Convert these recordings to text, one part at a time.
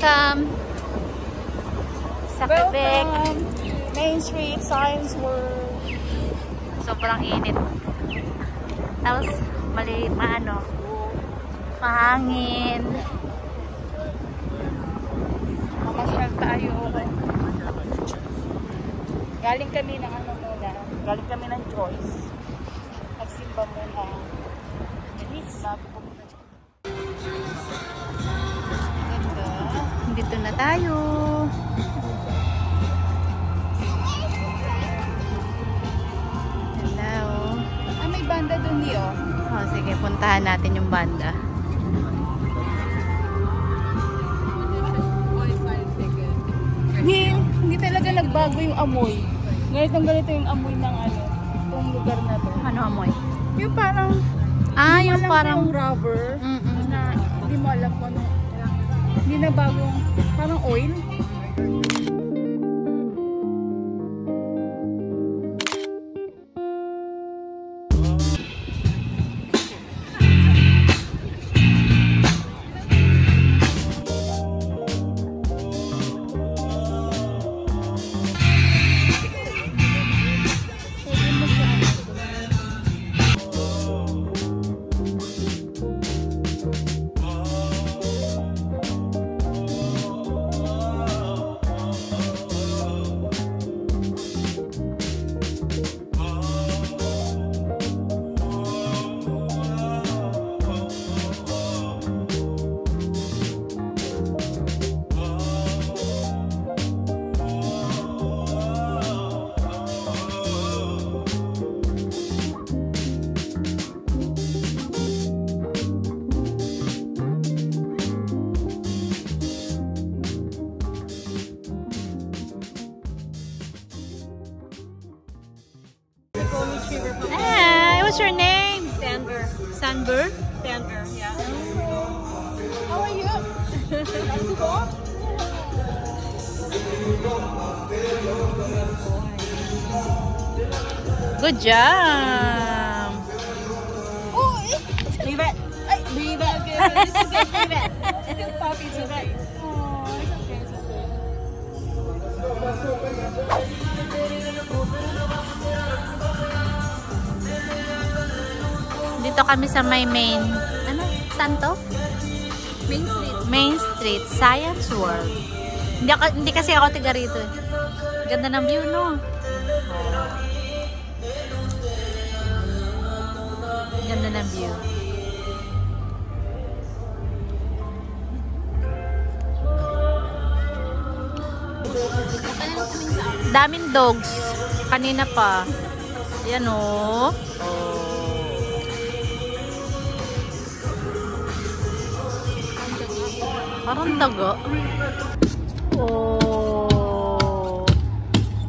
Welcome sa Quebec. Main Street, Science World. Sobrang init. Tapos, mahangin. Mamasyal tayo. Galing kami ng Galing kami ng Joyce. Nagsimba muna. Ganda. Dito na tayo. Hello. May banda dun niyo. Oh, sige, puntahan natin yung banda. Hindi talaga nagbago yung amoy. Ganito yung amoy ng itong lugar na to. Ano amoy? Yung parang yung parang yung rubber na hindi mo alam kung ano. Hindi na bagong parang oil. Hey, what's your name? Denver. Sanber? Denver, yeah. How are you? Good job. Leave it. Leave it. It's okay. Leave it. Still puppy today. Oh, it's okay, it's okay. Dito kami sa may main. Ano? Saan to? Main Street. Main Street, Science World. Hindi kasi ako tiga rito. Ganda ng view, no? Ganda ng view. Daming dogs. Kanina pa. Yan, oh. Parang daga. Oh.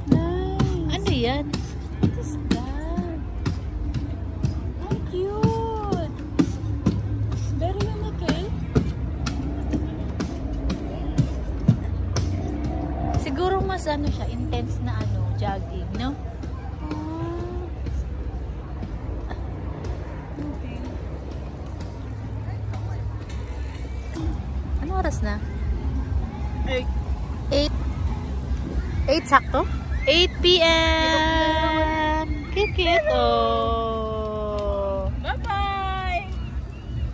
Nice. Ano yan? What is that? How cute. Very unique, eh? Siguro mas siya, intense na jogging, no? Ano oras na? 8 sakto? 8 p.m. Kikit. Oh. Bye-bye!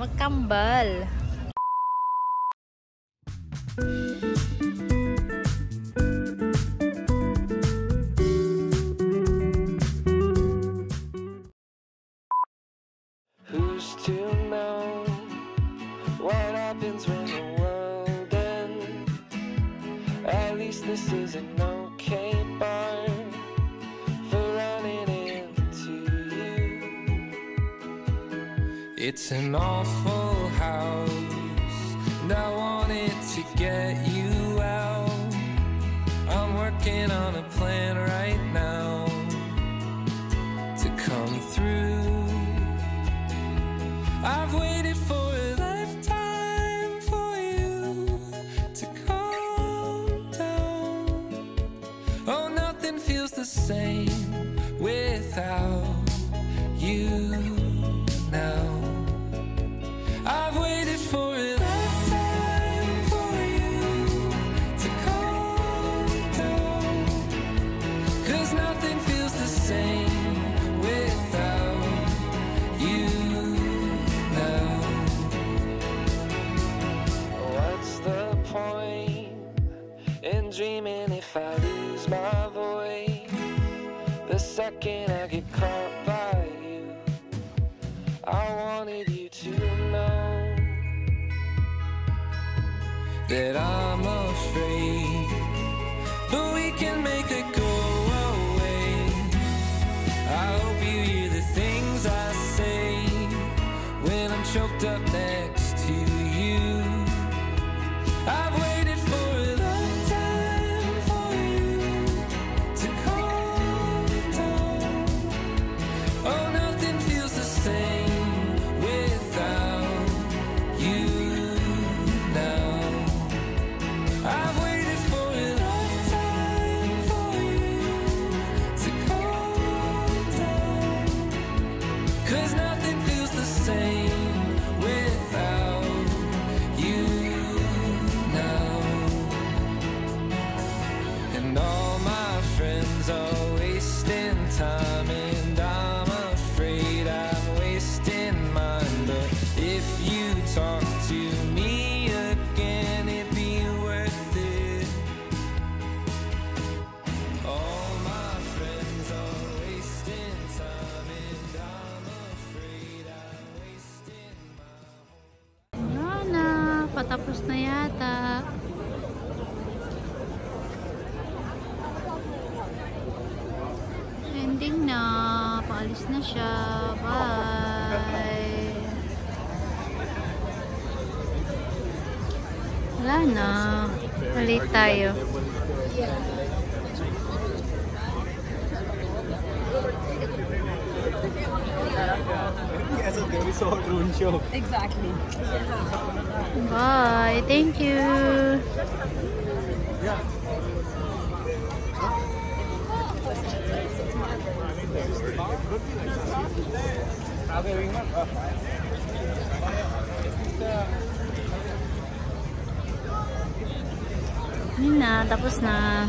Magkambal. Who's to know what happens when the world ends? At least this is an okay bar for running into you. It's an awful house, and I wanted to get you out. I'm working on a plan right now to come through. I've waited for a lifetime for you to calm down. Oh, nothing feels the same without you now. I've waited for a lifetime for you thinking I get caught by you. I wanted you to know that I'm afraid, but we can make it go away. I hope you hear the things I say when I'm choked up next to you. I've waited for a lifetime for you to calm down. Oh, nothing feels the same without you now. I've waited for a lifetime for you to calm down. 'Cause nothing feels the same without you now. And all my friends are wasting time, and I'm afraid I'm wasting mine. But if you talk to me again, it'd be worth it. All my friends are wasting time, and I'm afraid I'm wasting my Nana, patapos na yata. Ending na. Paalis na siya. Bye. Wala na. Ulit tayo. Exactly. Bye. Thank you. Yun na. Tapos na.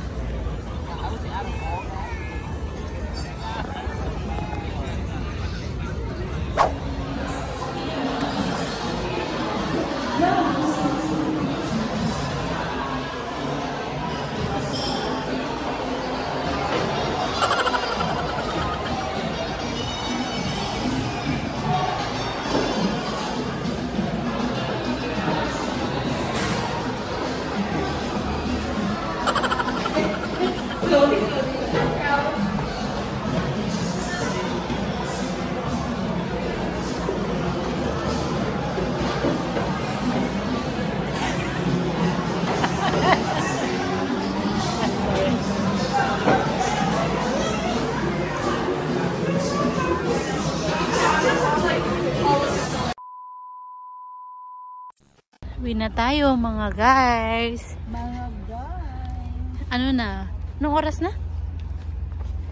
Uwi na tayo mga guys. Mga guys. Ano na? Anong oras na?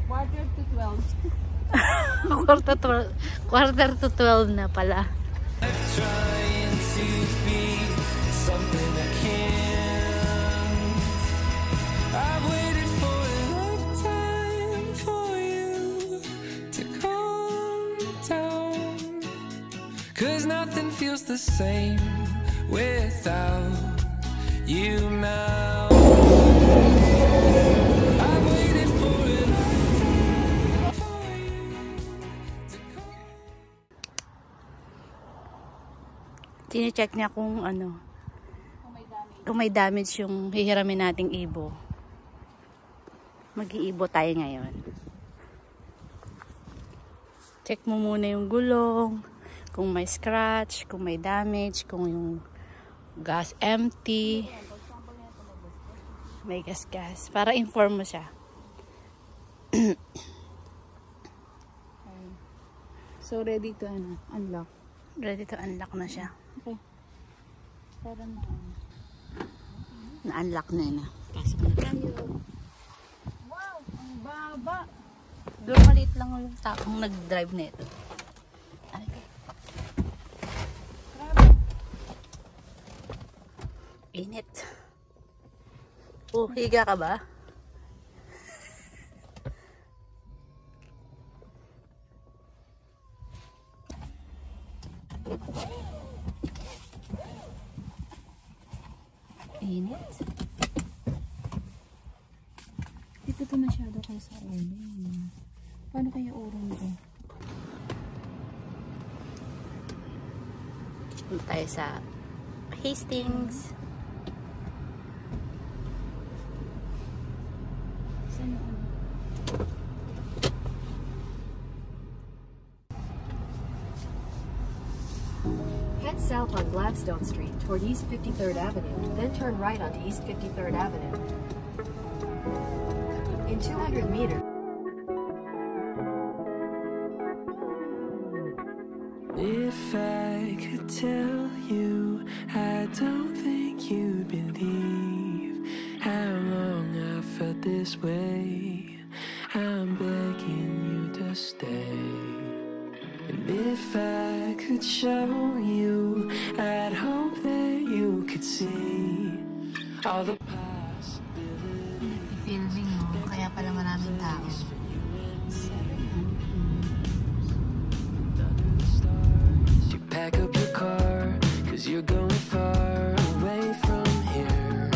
Quarter to 12. Quarter to 12 na pala. trying to be something I can't. I've waited for a lifetime for you to calm down. 'Cause nothing feels the same without you now. I've waited for a lifetime for you to calm. Tine-check niya kung ano, kung may damage yung hihiramin nating ibo. Mag-iibo tayo ngayon. Check mo muna yung gulong, kung may scratch, kung may damage, kung yung gas empty, may gas, para inform mo siya. So ready to unlock. Ready to unlock na siya. Okay. Para na. Na-unlock na yun. Pasok na tayo. Wow, ang baba. Doon maliit lang yung taong nag-drive na ito. Init. Oh, higa ka ba? Init. Dito to masyado kayo sa ulo. Paano kaya urong ko? Punta tayo sa Hastings. Saan na? Head south on Gladstone Street toward East 53rd Avenue, then turn right onto East 53rd Avenue. In 200 meters. If I could tell you, I don't think you'd believe how long I felt this way. I'm begging you to stay. And if I could show you, I'd hope that you could see all the possibilities. Filming mo, kaya pala maraming tao. You pack up your car, 'cause you're going far away from here.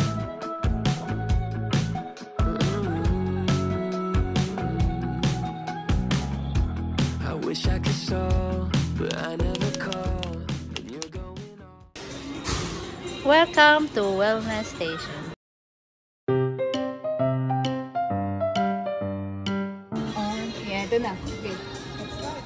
I wish I could stall, but I never call. And you're going on. Welcome to Wellness Station. Yeah, ito na. Okay. Let's start.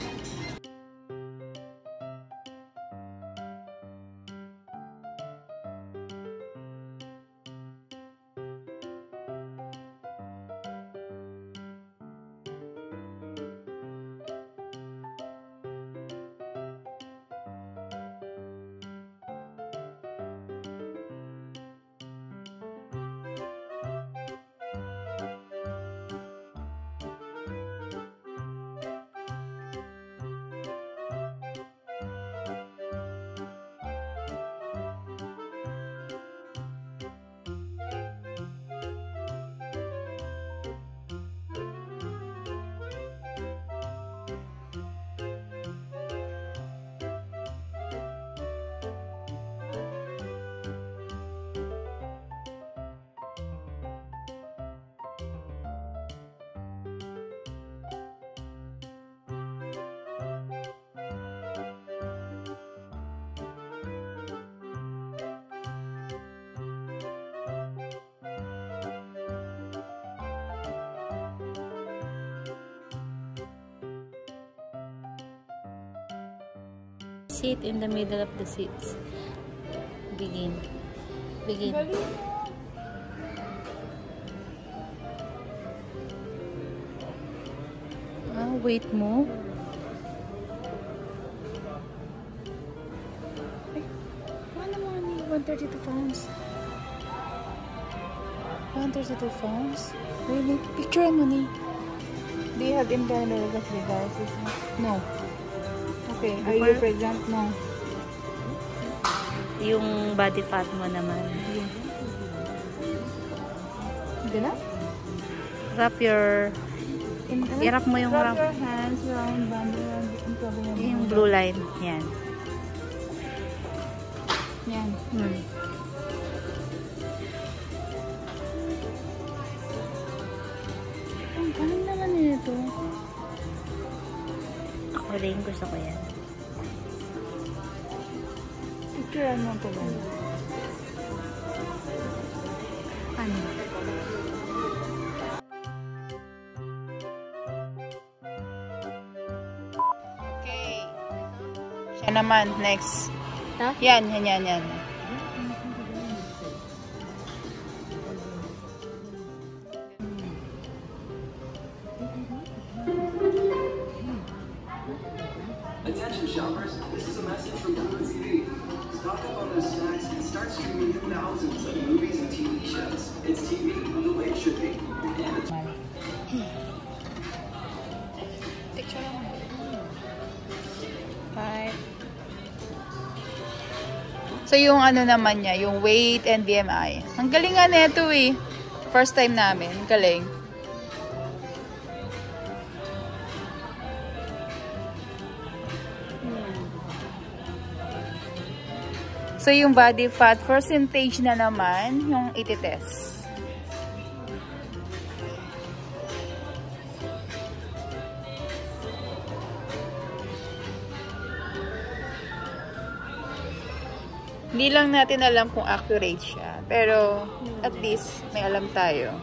Sit in the middle of the seats. Begin. Begin. Ah, wait mo. Ay, paano mo ni 132 pounds? 132 pounds? Really? Picture mo ni. Do you have internal devices? No. Okay, are you pregnant? No. Yung body fat mo naman. Hindi na? Wrap your... Irap mo yung wrap wrap. your hands around band. Yung blue line. Yan. Yan. Ang galing naman nito. Ako rin gusto ko yan. Picturean mo ito ba? Ano? Okay. Siya naman, next. Ta? Yan. Attention shoppers, this is a message from Blue TV. Stock up on those snacks and start streaming thousands of movies and TV shows. It's TV the way it should be. And it's Picture mo. 5. So yung ano naman niya, yung weight and BMI. Ang galing nga nito eh. First time namin. Galing. So yung body fat percentage na naman yung ititest. Hindi lang natin alam kung accurate siya. Pero, at least, may alam tayo.